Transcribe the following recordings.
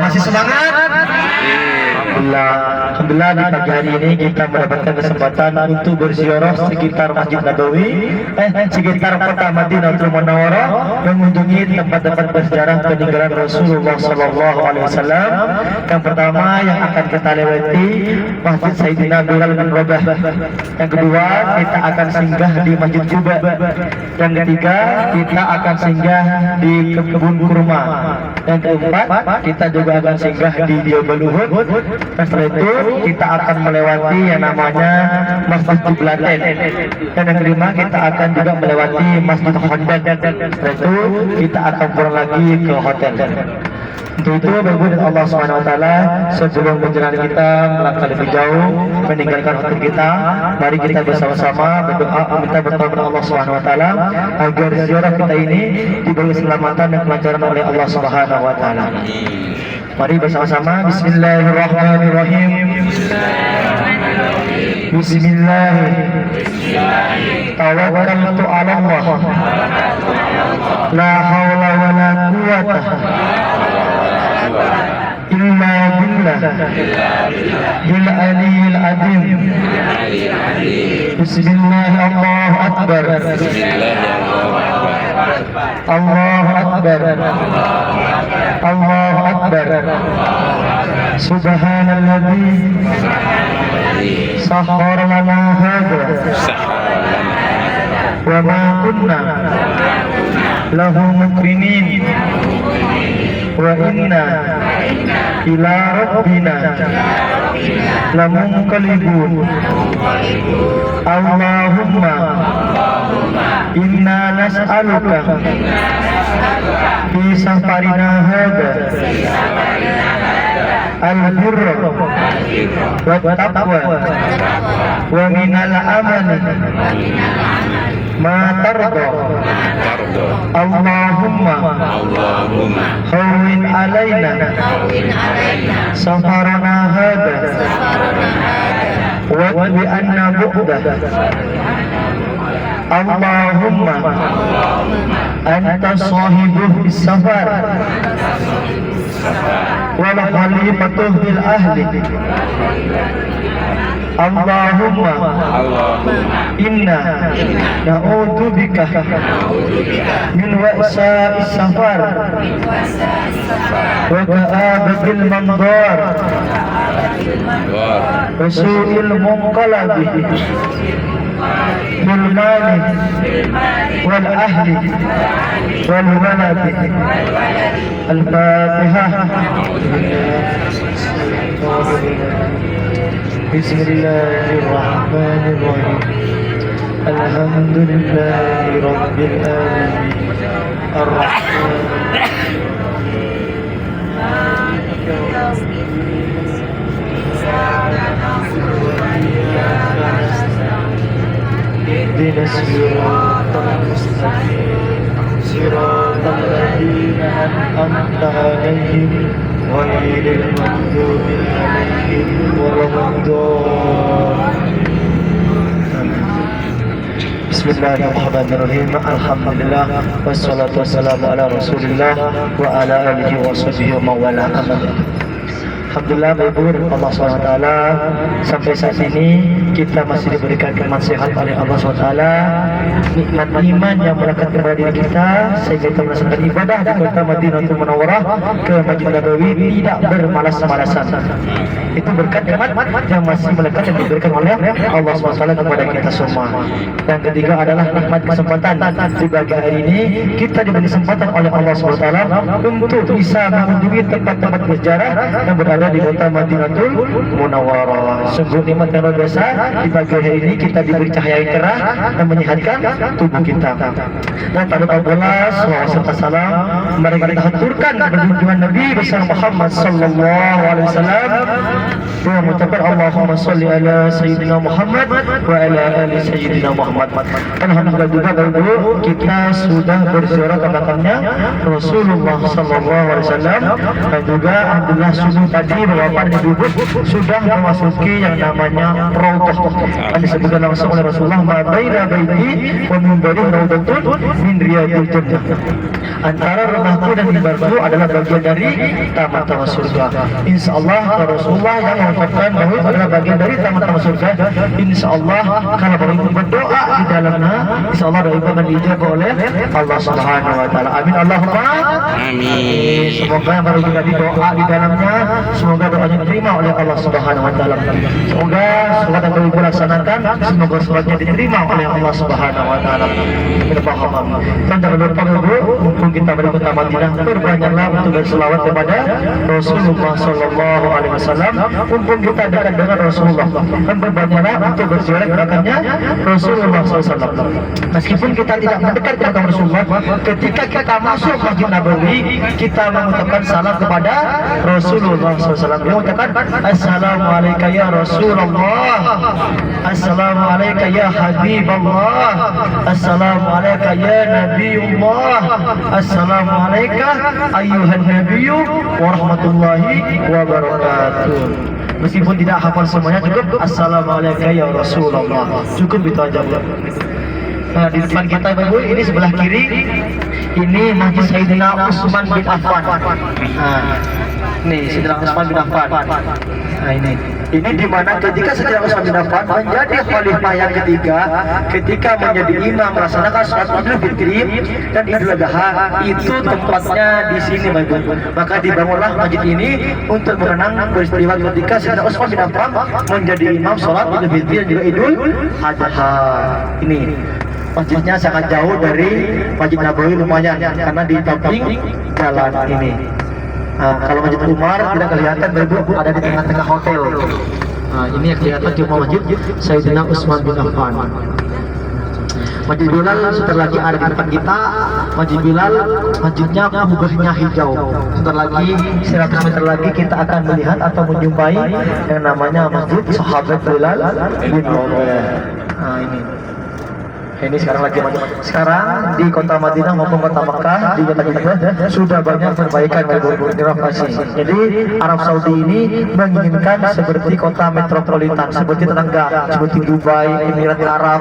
Masih semangat? Alhamdulillah di pagi hari ini kita mendapatkan kesempatan untuk berziarah sekitar Masjid Nabawi, sekitar kota Madinatul Munawwarah, mengunjungi tempat-tempat bersejarah peninggalan Rasulullah SAW. Yang pertama yang akan kita lewati Masjid Sayyidina Bilal bin Rabah. Yang kedua kita akan singgah di Masjid Quba. Yang ketiga kita akan singgah di kebun kurma. Yang keempat kita juga akan singgah di Jabal Uhud. Setelah itu kita akan melewati yang namanya Masjid Qiblatain. Dan yang kelima kita akan juga melewati Masjid Khandaq. Setelah itu kita akan pulang lagi ke hotel. Untuk itu berbuat Allah SWT sebelum perjalanan kita melangkah lebih jauh meninggalkan hotel kita, mari kita bersama-sama berdoa minta bertaubat Allah SWT agar ziarah kita ini diberi keselamatan dan kelancaran oleh Allah SWT. Mari bersama-sama. Bismillahirrahmanirrahim. Bismillahirrahmanirrahim. Tawakkaltu 'ala Allah. La haula wa la quwwata illa billah bil aliyil azim. Bismillah. Allahu akbar. Allahu akbar. Allahu akbar. Subhanalladzi sahhara lana hadza wa ma kunna lahu muqrinin wa inna ila rabbina lamunqalibun. Allahumma inna nas'aluka fi safarina hadza al-birra wa taqwa wa minal amali ma tarda. Allahumma hawwin alaina safarana hadha wa bi anna bu'da. Allahumma anta sahibu bis safar wal khalifatu bil ahli. Allahumma inna na'udzu bika min wa'sa'is safar wa ka'abatil mandar wa su'il munqalabi bil mali wal ahli wal waladi. Al-Fatihah. Bismillahirrahmanirrahim. Alhamdulillahi rabbil alamin. Ar-Rahman ihdinas siratal mustaqim siratal ladzina an'amta 'alaihim ghairil maghdubi 'alaihim waladdallin. Bismillahirrahmanirrahim. Alhamdulillah wassalatu wassalamu ala Rasulillah wa ala alihi wa sahbihi wa mawala. Alhamdulillah Bapak Allah SWT, sampai saat ini kita masih diberikan nikmat sehat oleh Allah SWT, nikmat iman yang melekat kepada diri kita sehingga kita melaksanakan ibadah di kota Madinatul Munawwarah ke Masjid Nabawi tidak bermalas-malasan. Itu berkat nikmat yang masih melekat yang diberikan oleh Allah SWT kepada kita semua. Yang ketiga adalah nikmat kesempatan di pagi hari ini kita diberi kesempatan oleh Allah SWT untuk bisa mengunjungi tempat-tempat bersejarah yang berada di kota Madinatul Munawwarah. Sungguh nikmat yang luar biasa. Di pagi hari ini kita diberi cahaya yang cerah dan menyehatkan tubuh kita. Dan pada salam mari kita haturkan berjunjungan Nabi besar Muhammad sallallahu alaihi wasallam. Dengan mengucapkan Allahumma sholli ala sayyidina Muhammad wa ala ali sayyidina Muhammad. Alhamdulillah juga Bapak kita sudah berziarah ke makamnya Rasulullah sallallahu alaihi wasallam dan juga alhamdulillah subuh tadi tadi Bapak dan Ibu sudah memasuki yang namanya Raudhah. Yang disebutkan langsung oleh Rasulullah, "Ma baina baiti wa minbari raudhatun min riyadil jannah." Antara rumahku dan mimbarku adalah bagian dari taman-taman surga. Insyaallah Rasulullah yang mengatakan bahwa itu adalah bagian dari taman-taman surga. Insyaallah kalau Bapak Ibu berdoa di dalamnya, insyaallah doa Ibu akan dijawab oleh Allah Subhanahu wa taala. Amin Allahumma amin. Semoga yang baru juga doa di dalamnya, semoga doanya diterima oleh Allah Subhanahu wa taala. Semoga sholat yang baru Ibu laksanakan, semoga sholatnya diterima oleh Allah Subhanahu wa taala. Kita paham. Dan jangan lupa Ibu, mumpung kita berada di Madinah, berbanyaklah untuk berselawat kepada Rasulullah sallallahu alaihi wasallam. Mumpung kita dekat dengan Rasulullah, dan berbanyaklah untuk berziarah kepadanya Rasulullah sallallahu alaihi wasallam. Meskipun kita tidak mendekat kepada Rasulullah, ketika kita masuk Masjid Nabawi, kita mengucapkan salam kepada Rasulullah SAW. Dia mengucapkan Assalamualaikum ya Rasulullah, Assalamualaikum ya Habiballah, Assalamualaikum ya Nabiullah, Assalamualaikum ayuhan Nabiyyu warahmatullahi wabarakatuh. Meskipun tidak hafal semuanya, cukup Assalamualaikum ya Rasulullah, cukup itu aja. Nah, di depan kita Ibu, ini sebelah kiri ini Masjid Sayyidina Utsman bin Affan. Nah, nih Sayyidina Utsman bin Affan. Nah, ini di mana ketika Sayyidina Utsman bin Affan menjadi khalifah yang ketiga, ketika menjadi imam melaksanakan sholat Idul Fitri dan Idul Adha, itu tempatnya di sini Ibu. Maka dibangunlah masjid ini untuk mengenang peristiwa ketika Sayyidina Utsman bin Affan menjadi imam sholat Idul Fitri dan juga Idul Adha. Ini masjidnya sangat jauh dari Masjid Nabawi lumayan karena di samping jalan ini. Nah, kalau Masjid Umar tidak kelihatan Ibu, ada di tengah-tengah hotel. Nah, ini yang kelihatan cuma Masjid Sayyidina Utsman bin Affan. Masjid Bilal sebentar lagi ada di depan kita. Masjid Bilal, masjidnya kubahnya hijau. Sebentar lagi 100 meter lagi kita akan melihat atau menjumpai yang namanya Masjid Sahabat Bilal bin Umar. Nah, ini sekarang lagi di kota Madinah maupun kota Mekah di kota kita sudah banyak perbaikan inovasi. Jadi Arab Saudi ini menginginkan seperti kota metropolitan, seperti tetangga seperti Dubai, Emirat Arab.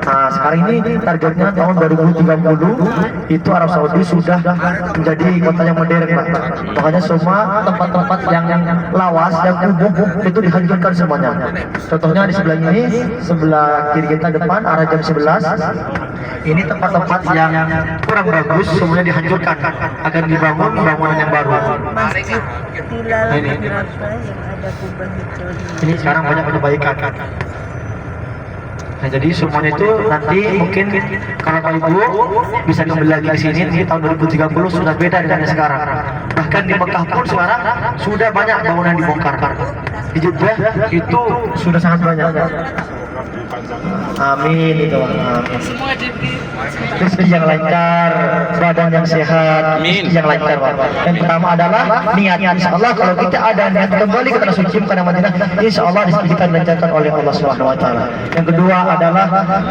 Nah, sekarang ini targetnya tahun 2030 itu Arab Saudi sudah menjadi kota yang modern, Pak. Makanya semua tempat-tempat yang lawas, yang kumuh itu dihancurkan semuanya. Contohnya di sebelah ini, sebelah kiri kita depan arah jam 11. Ini tempat-tempat yang kurang bagus semuanya dihancurkan, akan dibangun bangunan yang baru. Ini sekarang banyak perbaikan. Nah, jadi semuanya itu nanti mungkin kalau Pak Ibu bisa kembali lagi ke sini di tahun 2030 sudah beda dengan yang sekarang. Bahkan di Mekah pun sekarang sudah banyak bangunan dibongkar. Di Jeddah itu sudah sangat banyak. Amin itu. Rezeki yang lancar, badan yang sehat, rezeki yang lancar, Pak. Yang pertama adalah niat. Insyaallah kalau kita ada niat kembali ke tanah suci Mekah Madinah, insyaallah rezeki kita dilancarkan oleh Allah Subhanahu wa taala. Yang kedua adalah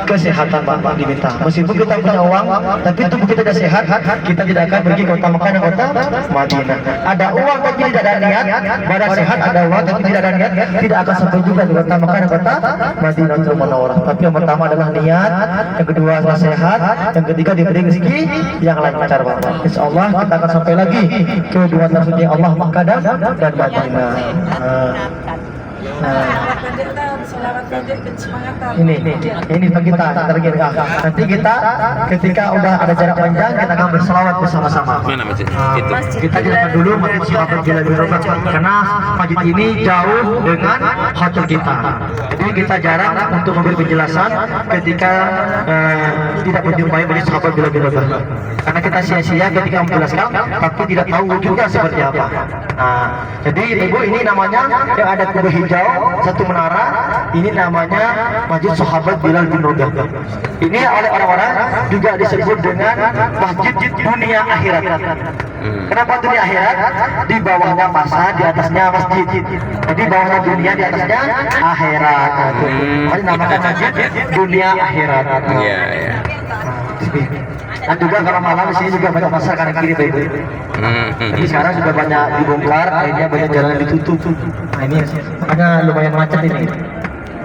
kesehatan, Pak, diminta. Meskipun kita punya uang, tapi tubuh kita tidak sehat, kita tidak akan pergi ke kota Mekah dan kota Madinah. Ada uang tapi tidak ada niat, badan sehat ada uang tapi tidak ada niat, tidak akan sampai juga di kota Mekah dan kota Madinatul Munawwarah. Tapi yang pertama adalah niat, yang kedua adalah sehat, yang ketiga diberi rezeki yang lancar, Bapak. Insyaallah kita akan sampai lagi ke dua tanah Allah Makkah dan Madinah. Ini bagi kita target. Nanti kita ketika udah ada jarak panjang kita akan berselawat bersama-sama. Mana masjid? Kita jalan dulu Masjid Sahabat Bilal bin Rabah karena masjid ini jauh dengan hotel kita. Jadi kita jarang untuk memberi penjelasan ketika tidak menjumpai Masjid Sahabat Bilal bin Rabah. Karena kita sia-sia ketika menjelaskan tapi tidak tahu wujudnya seperti apa. Nah, jadi Ibu ini namanya yang ada kubah hijau satu menara, ini namanya Masjid Sahabat Bilal bin Rabah. Ini oleh orang-orang juga disebut dengan Masjid Dunia Akhirat. Kenapa dunia akhirat? Di bawahnya pasar, di atasnya masjid. Jadi bawahnya dunia, di atasnya akhirat. Makanya namakan Masjid Dunia Akhirat. Iya, iya. Dan juga kalau malam di sini juga banyak pasar kanan kiri Pak Ibu. Tapi sekarang sudah banyak dibongkar, akhirnya banyak jalan yang ditutup. Nah ini makanya lumayan macet ini.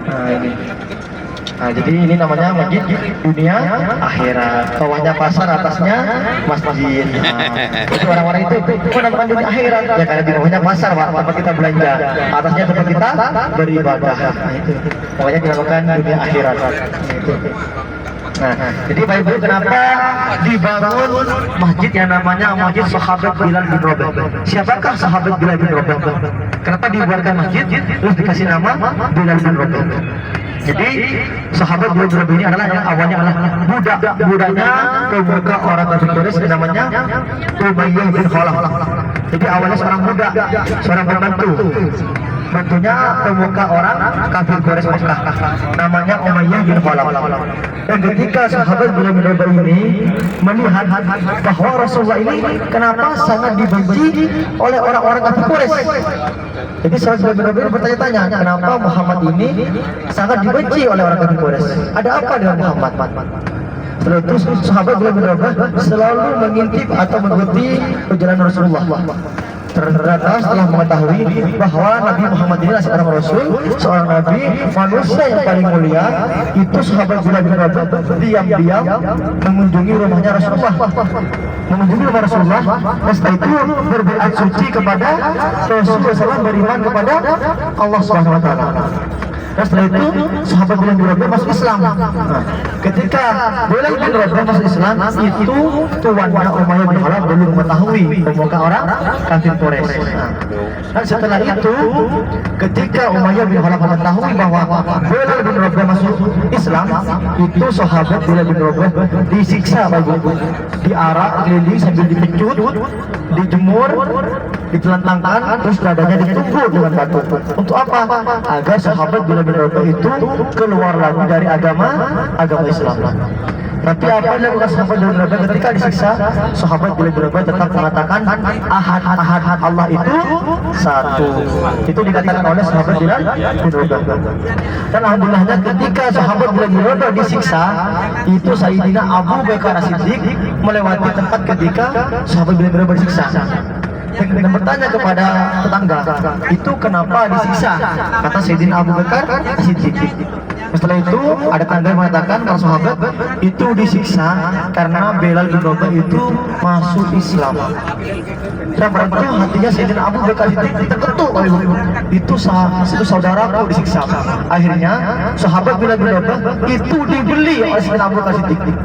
Nah ini. Nah, jadi ini namanya masjid dunia akhirat. Bawahnya pasar, atasnya masjid. Nah, itu orang-orang itu menemukan dunia akhirat. Ya karena di bawahnya pasar, Pak, tempat kita belanja. Atasnya tempat kita beribadah. Nah, itu. Makanya dinamakan dunia akhirat. Itu. Nah, jadi Pak Ibu, kenapa dibangun masjid yang namanya Masjid Sahabat Bilal bin Rabah? Siapakah Sahabat Bilal bin Rabah? Kenapa dibuatkan masjid terus dikasih nama Bilal bin Rabah? Jadi sahabat Bilal bin Rabah ini adalah yang awalnya adalah budaknya pemuka orang kafir Quraisy namanya Umayyah bin Khalaf. Jadi awalnya seorang budak, seorang pembantu. Bantunya pemuka orang kafir Quraisy Mekah namanya Umayyah bin Khalaf. Dan ketika sahabat Bilal bin Rabah ini melihat bahwa Rasulullah ini kenapa sangat dibenci oleh orang-orang kafir Quraisy. Jadi sahabat Bilal bin Rabah bertanya-tanya, kenapa Muhammad ini sangat dibenci oleh orang kafir Quraisy? Ada apa dengan Muhammad? Setelah itu sahabat Bilal bin Rabah selalu mengintip atau mengikuti perjalanan Rasulullah. Ternyata setelah mengetahui bahwa Nabi Muhammad ini adalah seorang Rasul, seorang Nabi, manusia yang paling mulia, itu sahabat Bilal bin Rabah diam-diam mengunjungi rumahnya Rasulullah. Mengunjungi rumah Rasulullah, dan setelah itu berbaiat suci kepada Rasulullah SAW, beriman kepada Allah Subhanahu Wa Taala. Dan setelah itu sahabat Bilal bin Rabah masuk Islam. Nah, ketika Bilal bin Rabah masuk Islam, itu tuannya Umayyah bin Khalaf belum mengetahui pemuka orang kafir Quraisy. Dan setelah itu, ketika Umayyah bin Khalaf mengetahui bahwa Bilal bin Rabah masuk Islam, itu sahabat Bilal bin Rabah disiksa bagi diarak keliling sambil dipecut, dijemur, ditelentangkan, terus dadanya ditumbuk dengan batu. Untuk apa? Agar sahabat Bilal bin Rabah itu keluar lagi dari agama Islam. Tapi apa yang dilakukan sahabat Bilal bin Rabah ketika disiksa? Sahabat Bilal bin Rabah tetap mengatakan ahad Allah itu satu. Itu dikatakan oleh sahabat Bilal bin Rabah. Dan alhamdulillahnya ketika sahabat Bilal bin Rabah disiksa, itu Sayyidina Abu Bakar As-Siddiq melewati tempat ketika sahabat Bilal bin Rabah disiksa. Dan bertanya kepada tetangga, itu kenapa disiksa? Kata Sayyidina Abu Bakar As-Siddiq. Setelah itu ada tetangga yang mengatakan para sahabat itu disiksa karena Bilal bin Rabah itu masuk Islam. Dan berarti hatinya Sayyidina Abu Bakar As-Siddiq terketuk, itu saudaraku disiksa. Akhirnya sahabat Bilal bin Rabah itu dibeli oleh Sayyidina Abu Bakar As-Siddiq,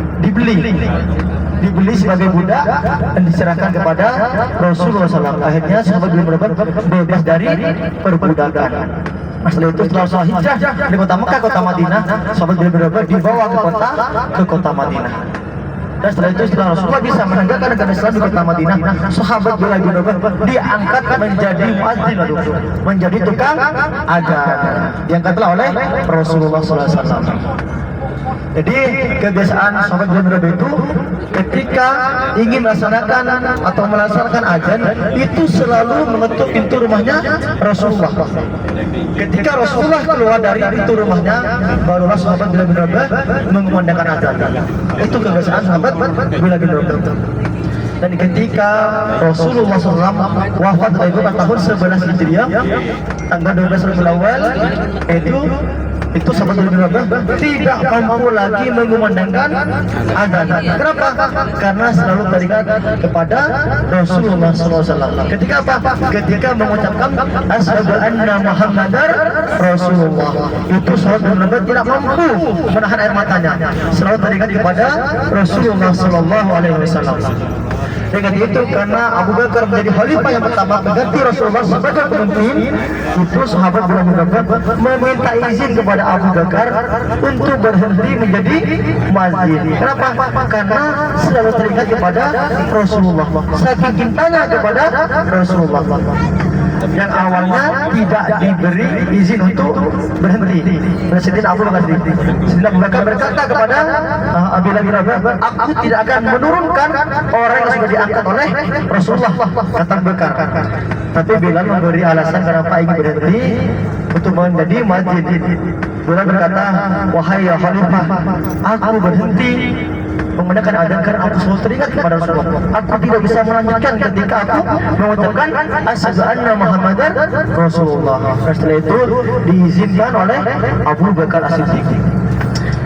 dibeli sebagai budak dan diserahkan kepada Rasulullah SAW. Akhirnya sahabat Bilal bin Rabah bebas dari perbudakan. Setelah itu setelah sholat hijrah dari kota Mekah ke kota Madinah, sahabat Bilal bin Rabah dibawa ke kota Madinah. Dan setelah itu setelah Rasulullah bisa menegakkan negara Islam di kota Madinah, sahabat Bilal bin Rabah diangkat menjadi muadzin, menjadi tukang adzan, diangkatlah oleh Rasulullah SAW. Jadi kebiasaan sahabat Bilal bin Rabah itu ketika ingin melaksanakan atau melaksanakan azan itu selalu mengetuk pintu rumahnya Rasulullah. Ketika Rasulullah keluar dari pintu rumahnya, barulah sahabat Bilal bin Rabah mengumandangkan azan. Itu kebiasaan sahabat Bilal bin Rabah. Dan ketika Rasulullah SAW wafat pada tahun 11 Hijriah, tanggal 12 Rabiul Awal, itu sahabat Bilal bin Rabah tidak mampu lagi mengumandangkan azan. Kenapa? Karena selalu teringat kepada Rasulullah SAW. Ketika apa? Ketika mengucapkan asyhadu anna Muhammadar Rasulullah, itu sahabat Bilal bin Rabah tidak mampu menahan air matanya, selalu teringat kepada Rasulullah SAW. Dengan itu karena Abu Bakar menjadi khalifah yang pertama mengganti Rasulullah sebagai pemimpin, itu sahabat Bilal bin Rabah meminta izin kepada Abu Bakar untuk berhenti menjadi muadzin. Kenapa? Karena selalu teringat kepada Rasulullah, saking cintanya kepada Rasulullah. Yang awalnya tidak diberi izin untuk berhenti. Presiden Abu Bakar berkata kepada Bilal bin Rabah, aku tidak akan menurunkan orang yang sudah diangkat oleh Rasulullah, kata Abu Bakar. Tapi Bilal memberi alasan kenapa ingin berhenti untuk menjadi muadzin. Bilal berkata, wahai ya khalifah, aku berhenti menggunakan adzan karena aku selalu teringat kepada Rasulullah. Aku tidak bisa melanjutkan ketika aku mengucapkan asyhadu anna Muhammadar Rasulullah. Setelah itu diizinkan oleh Abu Bakar As-Siddiq.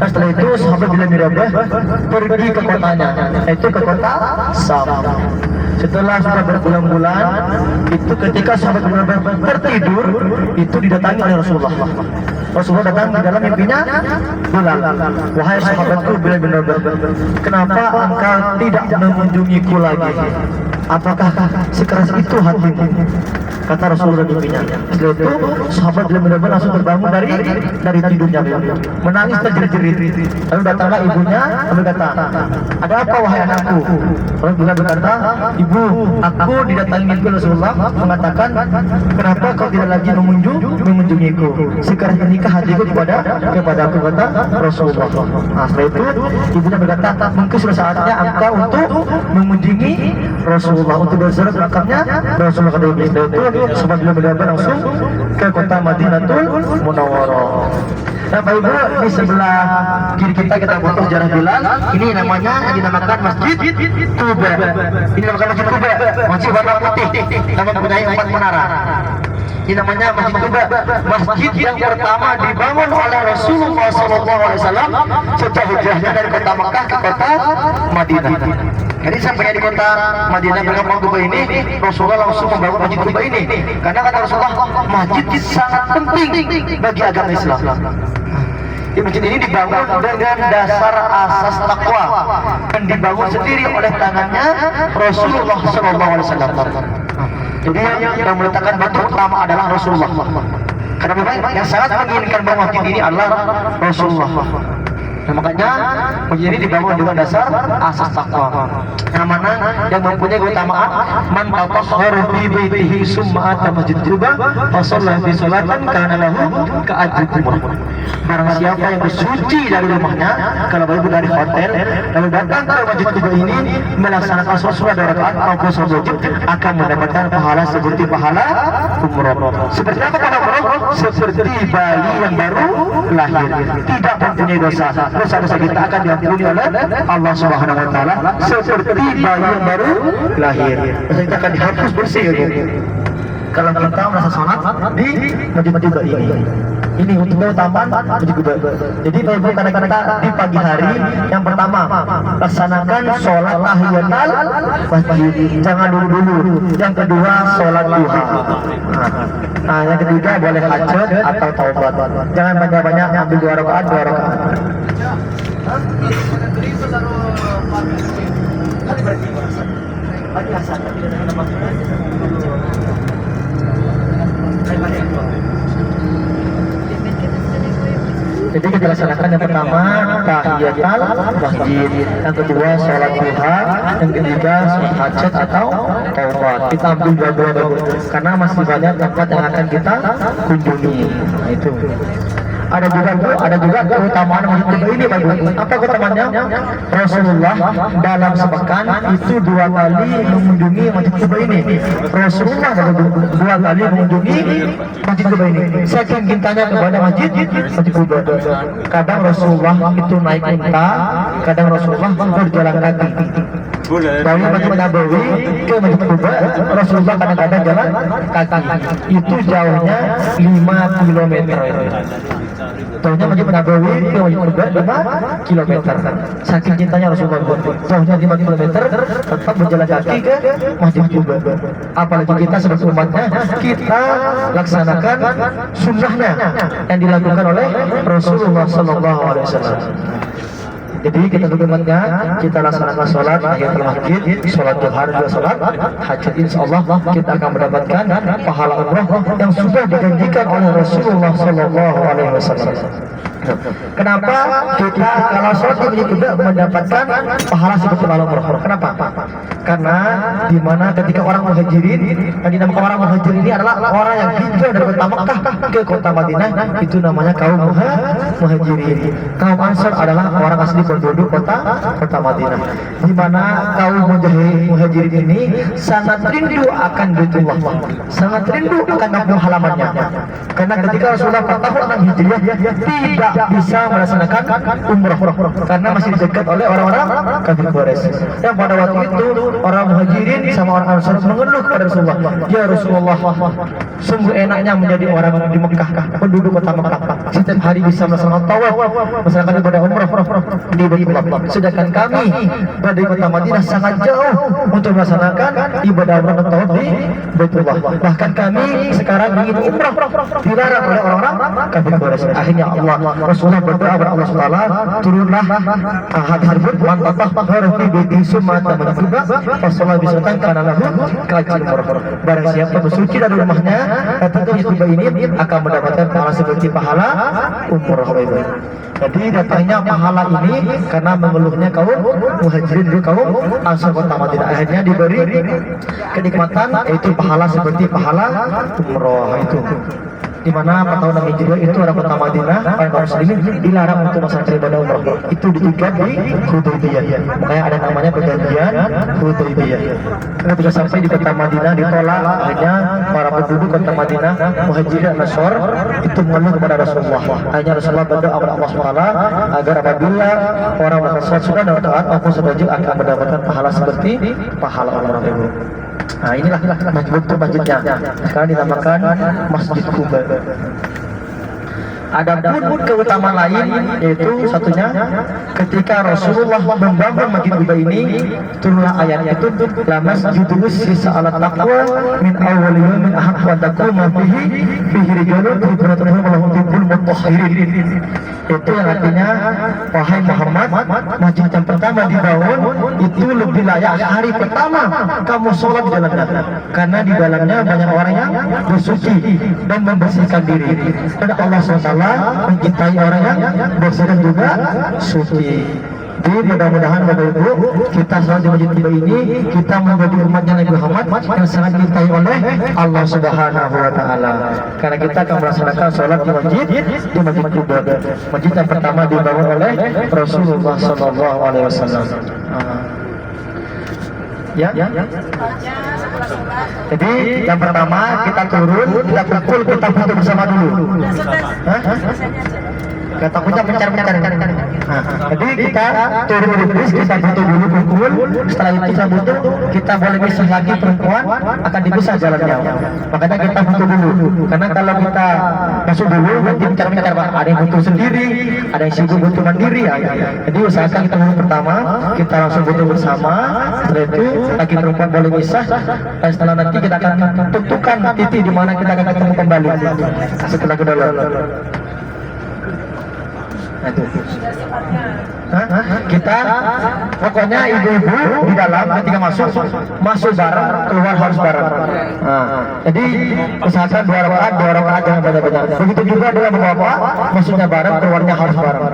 Setelah itu sahabat Bilal bin Rabah pergi ke kotanya, yaitu ke kota Sam. Setelah sudah berbulan-bulan, itu ketika sahabat Bilal bin Rabah tertidur, itu didatangi oleh Rasulullah. Rasulullah datang di dalam mimpinya, Bilal, wahai sahabatku Bilal bin Rabah, kenapa engkau tidak mengunjungiku lagi? Apakah sekeras itu hatimu? Kata Rasulullah di mimpinya. Setelah itu sahabat Bilal bin Rabah langsung terbangun dari tidurnya, menangis terjerit-jerit. Lalu datanglah ibunya, lalu kata, ada apa wahai anakku? Lalu Bilal berkata, ibu, aku didatangi mimpi Rasulullah mengatakan, kenapa kau tidak lagi mengunjungiku? Sekarang inikah hatiku kepada aku, kata Rasulullah. Nah, setelah itu ibunya berkata, mungkin sudah saatnya engkau untuk mengunjungi Rasulullah, untuk berziarah ke makamnya Rasulullah. Setelah itu sahabat Bilal bin Rabah langsung ke kota Madinatul Munawwarah. Nah, Bapak Ibu, di sebelah kiri kita foto sejarah Bilal. Ini namanya yang dinamakan Masjid Quba. Ini dinamakan Masjid Quba, masjid warna putih, nama mempunyai 4 menara. Ini namanya Masjid Quba, masjid yang pertama dibangun oleh Rasulullah SAW sejak hijrahnya dari kota Mekah ke kota Madinah. Jadi sampainya di kota Madinah dengan Quba ini, Rasulullah langsung membangun Masjid Quba ini. Karena kata Rasulullah, masjid ini sangat penting bagi agama Islam. Di masjid ini dibangun dengan dasar asas takwa dan dibangun sendiri oleh tangannya Rasulullah SAW. Jadi yang meletakkan batu pertama adalah Rasulullah. Karena memang yang sangat menginginkan bahwa masjid ini adalah Rasulullah. Nah, makanya masjid ini dibangun dengan dasar asas takwa. Yang mana yang mempunyai keutamaan man tatahhara fi baitihi summa ata masjid Quba fa shalla fi salatan kana lahu ka'ajri umrah. Barang siapa yang bersuci dari rumahnya, kalau baru dari hotel, lalu datang ke Masjid Quba ini melaksanakan sholat 2 rakaat maupun sholat wajib, akan mendapatkan pahala seperti pahala umrah. Seperti apa pahala umrah? Seperti bayi yang baru lahir, tidak mempunyai dosa. Dosa-dosa kita akan diampuni oleh Allah Subhanahu wa taala seperti bayi yang baru lahir. Dosa kita akan dihapus bersih kalau kita merasa sholat di Masjid Quba ini. Ini untuk keutamaan Masjid Quba. Jadi Bapak Ibu, karena kita di pagi hari, yang pertama laksanakan sholat tahiyatul masjid, jangan dulu-dulu. Yang kedua sholat duha. Nah, yang ketiga boleh hajat atau taubat. Jangan banyak-banyak ambil 2 rakaat. Jadi kita laksanakan yang pertama tahiyatul masjid, yang kedua sholat duha, yang ketiga sholat hajat atau taubat. Kita ambil dua-dua karena masih banyak tempat yang akan kita kunjungi. Nah, itu. Ada juga keutamaan Masjid Quba ini, Pak Ibu. Apa keutamaannya? Rasulullah dalam sepekan itu 2 kali mengunjungi Masjid Quba ini. Rasulullah 2 kali mengunjungi Masjid Quba ini. Saking cintanya kepada Masjid Quba. Kadang Rasulullah itu naik unta, kadang Rasulullah berjalan kaki. Dari Masjid Nabawi ke Masjid Quba, Rasulullah kadang-kadang jalan kaki. Itu jauhnya 5 km. Jauhnya Masjid Nabawi ke Masjid Quba 5 km. Saking cintanya Rasulullah, jauhnya 5 km tetap berjalan kaki ke Masjid Quba. Apalagi kita sebagai umatnya, kita laksanakan sunnahnya yang dilakukan oleh Rasulullah SAW. Jadi kita umatnya, kita laksanakan sholat tahiyatul masjid, sholat duha, dan sholat hajat. Insyaallah kita akan mendapatkan pahala umrah yang sudah dijanjikan oleh Rasulullah SAW. Kenapa kita kalau sholat ini tidak mendapatkan pahala seperti pahala umrah? Kenapa? Karena di mana ketika orang muhajirin, yang dinamakan orang muhajirin ini adalah orang yang hijrah dari kota Mekah ke kota Madinah, itu namanya kaum muhajirin. Kaum Ansar adalah orang asli penduduk kota Madinah. Di mana kaum muhajirin ini sangat rindu akan Baitullah, sangat rindu akan kampung halamannya. Karena ketika Rasulullah 4 tahun Hijriah tidak bisa melaksanakan umrah karena masih dicegat oleh orang-orang kafir Quraisy. Yang pada waktu itu orang Muhajirin sama orang Ansar mengeluh kepada Rasulullah, ya Rasulullah, sungguh enaknya menjadi orang di Mekah, penduduk kota Mekah, setiap hari bisa melaksanakan tawaf, melaksanakan ibadah umrah di Baitullah. Sedangkan kami berada di kota Madinah sangat jauh untuk melaksanakan ibadah umrah dan tawaf di Baitullah. Bahkan kami sekarang ingin umrah, dilarang oleh orang-orang kafir Quraisy. Akhirnya Rasulullah berdoa kepada Allah Subhanahu, turunlah hadis tersebut, man tatahhara fi baitihi summa tamantuba fasallahu bisatan kana lahu ka'ajril umrah. Barang siapa bersuci dari rumahnya datang ke Masjid ini akan mendapatkan pahala seperti pahala umrah. Jadi datangnya pahala ini karena mengeluhnya kaum Muhajirin dan kaum Ansar kota Madinah. Akhirnya diberi kenikmatan yaitu pahala seperti pahala umrah itu. Di mana pada tahun Hijriah itu orang kota Madinah, orang muslimin dilarang untuk melaksanakan ibadah umrah. Itu diikat di Hudaybiyah. Makanya ada namanya perjanjian Hudaybiyah. Ketika sampai di kota Madinah ditolak, akhirnya para penduduk kota Madinah, Muhajirin dan Ansar itu mengeluh kepada Rasulullah. Akhirnya Rasulullah berdoa kepada Allah SWT agar apabila orang melakukan sholat sunnah dan taat maupun sebajik akan mendapatkan pahala seperti pahala umrah itu. Nah, inilah bentuk masjidnya. Sekarang dinamakan Masjid Quba. Ada pun keutamaan lain, yaitu satunya ketika Rasulullah membangun Masjid Quba ini, turunlah ayat itu, la masjidul sisa ala taqwa min awwal yawmin ahqqu an taquma fihi rijalun tuqratuhum walahum tibbul mutahhirin. Itu yang artinya, wahai Muhammad, masjid yang pertama dibangun itu lebih layak hari pertama kamu sholat di dalamnya, karena di dalamnya banyak orang yang bersuci dan membersihkan diri. Dan Allah SWT mencintai orang yang bersih dan juga suci. Jadi mudah-mudahan Bapak Ibu kita sholat di Masjid Quba ini, kita menjadi umatnya Nabi Muhammad yang sangat dicintai oleh Allah Subhanahu wa Ta'ala. Karena kita akan melaksanakan sholat di Masjid Quba, masjid yang pertama dibangun oleh Rasulullah Sallallahu Alaihi Wasallam. Ya. Jadi yang pertama kita turun, kita kumpul, kita foto bersama dulu. Kita takutnya pencar-pencar. Jadi kita turun di bis, kita foto dulu, kumpul. Setelah itu kita foto, kita boleh pisah lagi perempuan, akan dipisah jalannya. Makanya kita foto dulu. Karena kalau kita masuk dulu, nanti pencar-pencar, Pak. Ada yang foto sendiri, ada yang sibuk foto mandiri. Jadi usahakan kita dulu pertama, kita langsung foto bersama. Setelah itu lagi perempuan boleh pisah. Dan setelah nanti kita akan tentukan titik di mana kita akan ketemu kembali. Setelah ke dalam. Kita pokoknya ibu-ibu di dalam ketika masuk bareng, keluar harus bareng. Jadi usahakan 2 rakaat jangan banyak-banyak. Begitu juga dengan bapak, masuknya bareng, keluarnya harus bareng.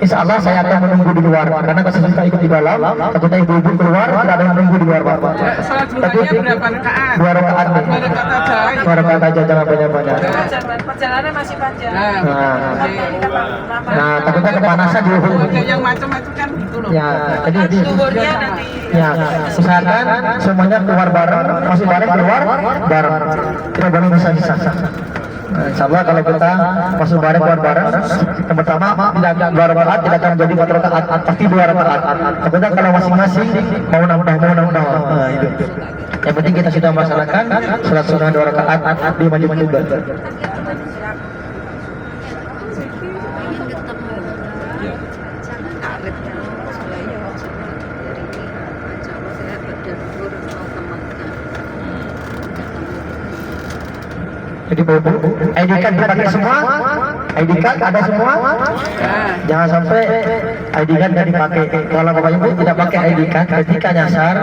Insya Allah saya akan menunggu di luar karena saya suka ikut di dalam. Takutnya ibu-ibu keluar, tidak ada yang menunggu di luar, Pak. Tapi 2 rakaat. 2 rakaat aja, jangan banyak-banyak. Perjalanan masih panjang. Nah, takutnya kepanasan di yang macam-macam kan gitu loh. Ya, jadi Tuhurnya nanti. ya, usahakan semuanya keluar bareng, masuk bareng, keluar bareng. Tidak boleh bisa-bisa. Insya Allah kalau kita masuk bareng, keluar bareng, yang pertama tidak 2 rakaat, tidak akan menjadi 4 rakaat, pasti 2 rakaat. Takutnya kalau masing-masing mau nambah. Nah, itu. Yang penting kita sudah melaksanakan sholat sunnah 2 rakaat di Masjid Quba. Jadi ID card dipakai semua, ID card ada semua. Jangan sampai ID card tidak dipakai. Kalau Bapak Ibu tidak pakai ID card, ketika nyasar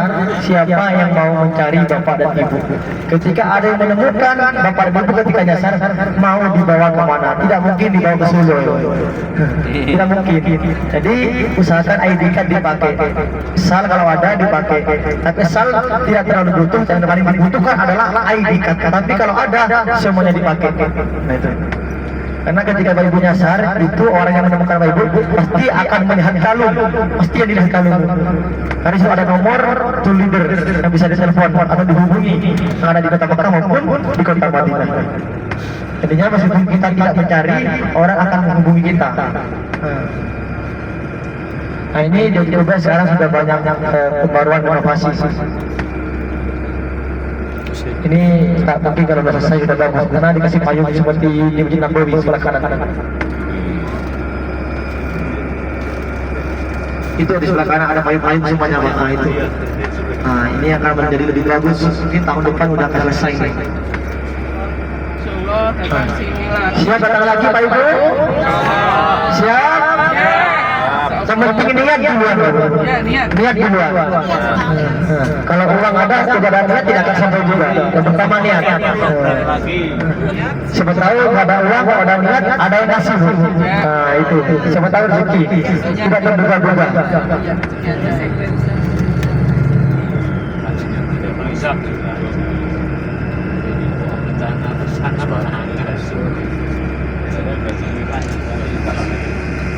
siapa yang mau mencari Bapak dan Ibu. Ketika ada yang menemukan Bapak dan Ibu ketika nyasar, mau dibawa kemana? Tidak mungkin dibawa ke Solo. Tidak mungkin. Jadi usahakan ID card dipakai. Sal kalau ada dipakai. Tapi sal tidak terlalu butuh. Yang paling dibutuhkan adalah ID card. Tapi kalau ada semuanya dipakai. Nah itu. Karena ketika Bapak Ibu nyasar, itu orang yang menemukan Bapak Ibu pasti akan melihat kalung. Pasti yang dilihat kalung. Karena itu ada nomor tool leader yang bisa ditelepon atau dihubungi yang ada di kota Mekah maupun di kota Madinah. Intinya meskipun kita tidak mencari, orang akan menghubungi kita. Nah ini dicoba sekarang sudah banyak pembaruan inovasi. Ini tak mungkin kalau sudah selesai sudah bagus karena dikasih payung seperti di Masjid Nabawi sebelah kanan. Itu di sebelah kanan ada payung-payung semuanya Pak. Nah itu. Nah ini akan menjadi lebih bagus. Mungkin tahun depan udah akan selesai nih. Insyaallah datang sini lagi. Siap datang lagi Pak Ibu? Siap? Yang penting niat duluan. Ya, niat. Niat duluan. Kalau uang ada, tidak ada niat tidak akan sampai juga. Yang pertama niat. Siapa tahu nggak ada uang, nggak ada niat, ada yang kasih. Nah itu. Siapa tahu rezeki. Tidak terduga-duga. Bisa.